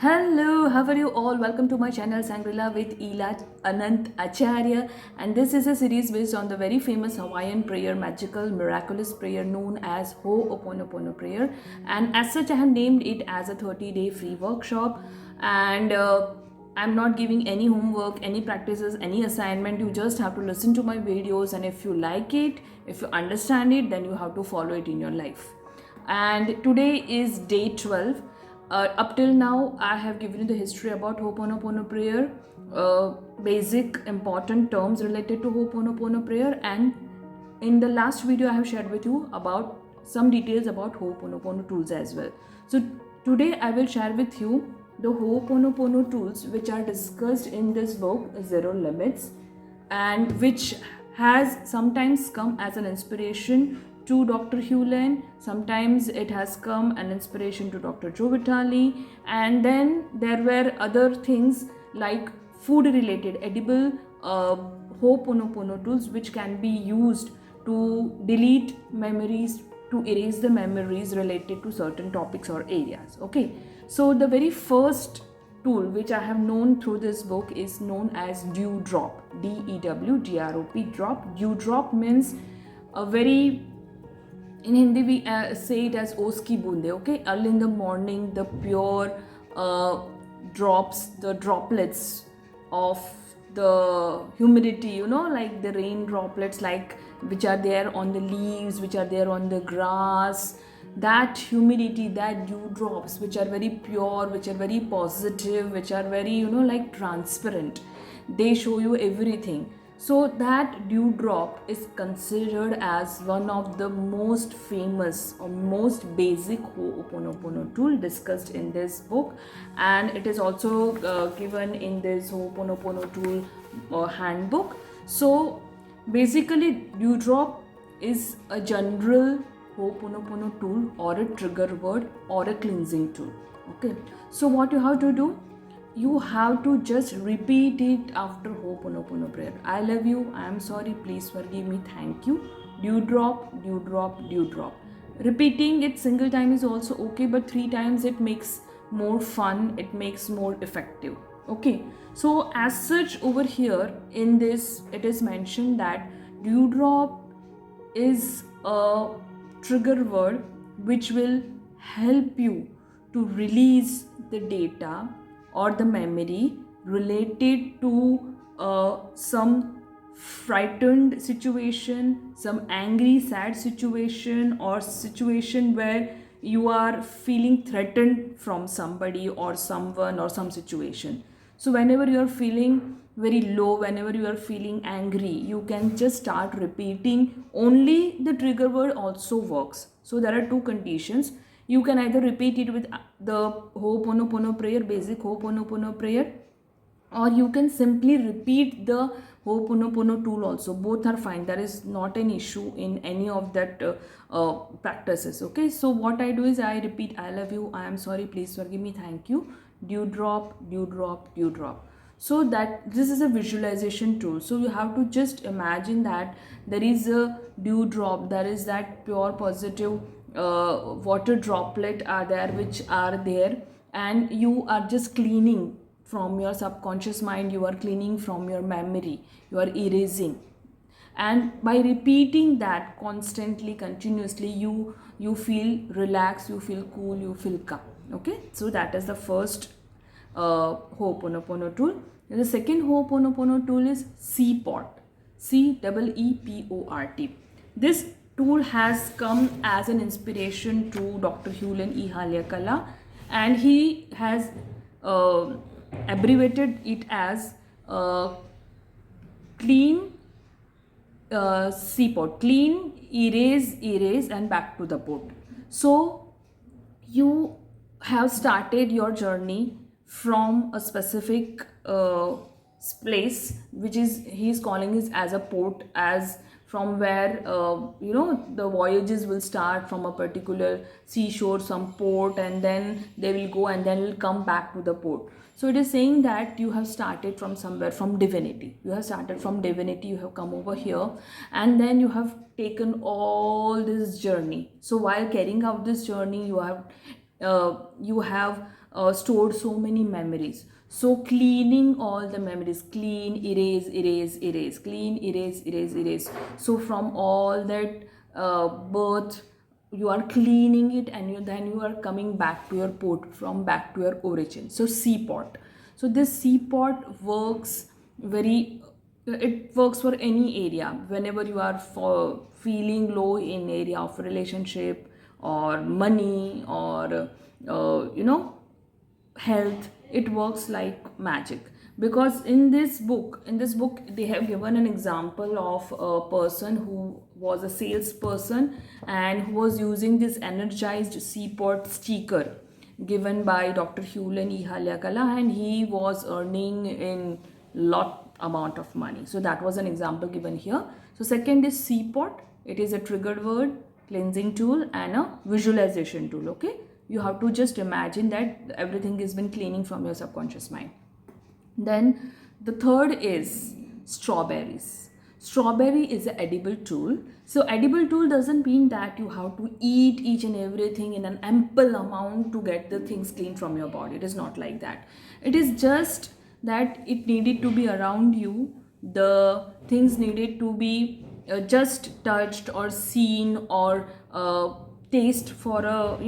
Hello, how are you all? Welcome to my channel Sangrila with Ila Anant Acharya, and this is a series based on the very famous Hawaiian prayer, magical, miraculous prayer known as Ho'oponopono prayer. And as such, I have named it as a 30-day free workshop. And I'm not giving any homework, any practices, any assignment. You just have to listen to my videos, and if you like it, if you understand it, then you have to follow it in your life. And today is day 12. Up till now, I have given you the history about Ho'oponopono prayer, basic important terms related to Ho'oponopono prayer, and in the last video, I have shared with you about some details about Ho'oponopono tools as well. So today, I will share with you the Ho'oponopono tools which are discussed in this book, Zero Limits, and which has sometimes come as an inspiration to Dr. Hawaiian. Sometimes it has come an inspiration to Dr. Joe Vitale, and then there were other things like food related edible Ho'oponopono tools which can be used to delete memories, to erase the memories related to certain topics or areas. Okay, so the very first tool which I have known through this book is known as dew drop. DEWDROP drop. Dew drop means a very, in Hindi we say it as oski bunde. Okay, early in the morning, the pure drops, the droplets of the humidity, like the rain droplets, like which are there on the leaves, which are there on the grass, that humidity, that dew drops which are very pure, which are very positive, which are very like transparent, they show you everything. So that dew drop is considered as one of the most famous or most basic Ho'oponopono tool discussed in this book, and it is also given in this Ho'oponopono tool handbook. So basically, dew drop is a general Ho'oponopono tool or a trigger word or a cleansing tool. Okay, so what you have to do, you have to just repeat it after Ho'oponopono prayer. I love you, I am sorry, please forgive me, thank you. Dew drop, dew drop, dew drop. Repeating it single time is also okay, but 3 times it makes more fun, it makes more effective. Okay, so as such over here in this it is mentioned that dew drop is a trigger word which will help you to release the data or the memory related to some frightened situation, some angry sad situation, or situation where you are feeling threatened from somebody or someone or some situation. So whenever you are feeling very low, whenever you are feeling angry, you can just start repeating. Only the trigger word also works. So there are two conditions. You can either repeat it with the Ho'oponopono prayer, basic Ho'oponopono prayer, or you can simply repeat the Ho'oponopono tool also. Both are fine. There is not an issue in any of that practices. Okay, so what I do is I repeat I love you, I am sorry, please forgive me, thank you, dew drop, dew drop, dew drop. So that this is a visualization tool. So you have to just imagine that there is a dew drop, there is that pure positive water droplet are there, which are there, and you are just cleaning from your subconscious mind, you are cleaning from your memory, you are erasing. And by repeating that constantly, continuously, you feel relaxed, you feel cool, you feel calm. Okay, so that is the first Ho'oponopono tool. And the second Ho'oponopono tool is CPOT, CEEPORT. This tool has come as an inspiration to Dr. Hawaiian E. Haleakala, and he has abbreviated it as clean CPOT, clean, erase, and back to the pot. So you have started your journey from a specific place, which is he is calling it as a port, as from where the voyages will start from a particular seashore, some port, and then they will go and then will come back to the port. So it is saying that you have started from somewhere, from divinity. You have started from divinity, you have come over here, and then you have taken all this journey. So while carrying out this journey, you have you have stored so many memories. So cleaning all the memories, clean, erase, erase, erase, clean, erase, erase, erase. So from all that birth, you are cleaning it, and then you are coming back to your pot, from back to your origin. So sea pot. So this sea pot works very, it works for any area. Whenever you are feeling low in area of relationship or money or health, it works like magic. Because in this book they have given an example of a person who was a salesperson and who was using this energized seaport sticker given by Dr. Hewlin E. Haleakala, and he was earning in lot amount of money. So that was an example given here. So second is seaport. It is a triggered word, cleansing tool, and a visualization tool. Okay, you have to just imagine that everything has been cleaning from your subconscious mind. Then the third is strawberries. Strawberry is an edible tool. So edible tool doesn't mean that you have to eat each and everything in an ample amount to get the things clean from your body. It is not like that. It is just that it needed to be around you. The things needed to be just touched or seen or taste for a,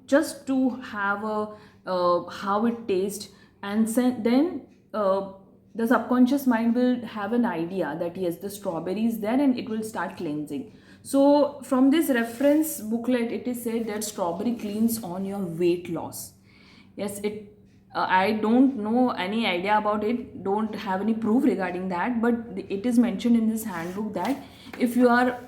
just to have a how it tastes. And then the subconscious mind will have an idea that yes, the strawberry is there, and it will start cleansing. So from this reference booklet, it is said that strawberry cleans on your weight loss. Yes, I don't know any idea about it, don't have any proof regarding that, but it is mentioned in this handbook that if you are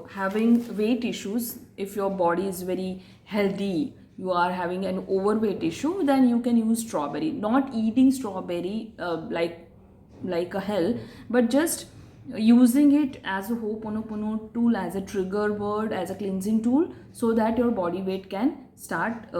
having weight issues, if your body is very healthy, you are having an overweight issue, then you can use strawberry. Not eating strawberry like a hell, but just using it as a Ho'oponopono tool, as a trigger word, as a cleansing tool, so that your body weight can start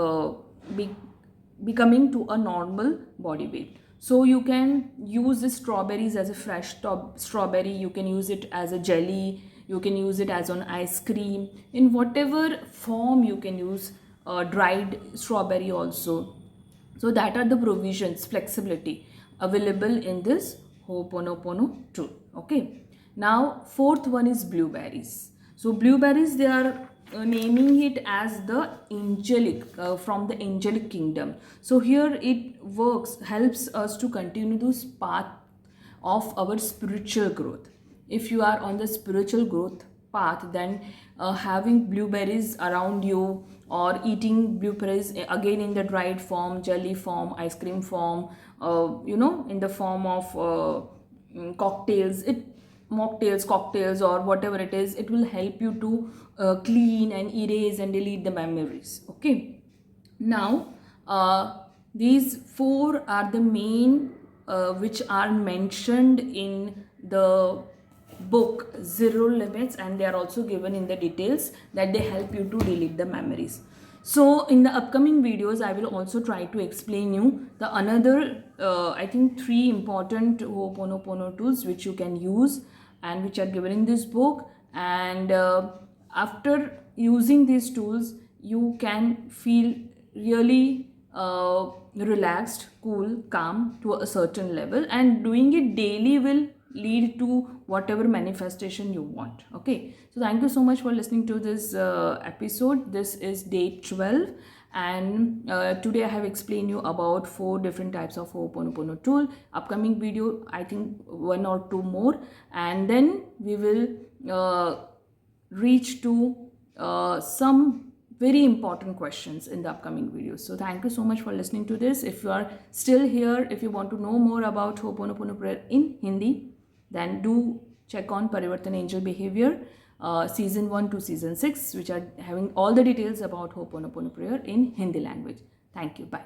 becoming to a normal body weight. So you can use the strawberries as a fresh strawberry, you can use it as a jelly, you can use it as an ice cream, in whatever form you can use dried strawberry also. So that are the provisions, flexibility available in this Ho'oponopono tool. Okay. Now fourth one is blueberries. So blueberries, they are naming it as the angelic, from the angelic kingdom. So here it helps us to continue this path of our spiritual growth. If you are on the spiritual growth path, then having blueberries around you, or eating blueberries again in the dried form, jelly form, ice cream form, in the form of cocktails, mocktails, cocktails, or whatever it is, it will help you to clean and erase and delete the memories. Okay. Now these four are the main which are mentioned in the book Zero Limits, and they are also given in the details that they help you to delete the memories. So in the upcoming videos, I will also try to explain you the another I think 3 important Ho'oponopono tools which you can use and which are given in this book. And after using these tools, you can feel really relaxed, cool, calm to a certain level, and doing it daily will lead to whatever manifestation you want. Okay, so thank you so much for listening to this episode. This is day 12, and today I have explained you about 4 different types of Ho'oponopono tool. Upcoming video, I think 1 or 2 more, and then we will reach to some very important questions in the upcoming videos. So thank you so much for listening to this. If you are still here, if you want to know more about Ho'oponopono prayer in Hindi, then do check on Parivartan Angel Behavior season 1 to season 6, which are having all the details about Ho'oponopono prayer in Hindi language. Thank you. Bye.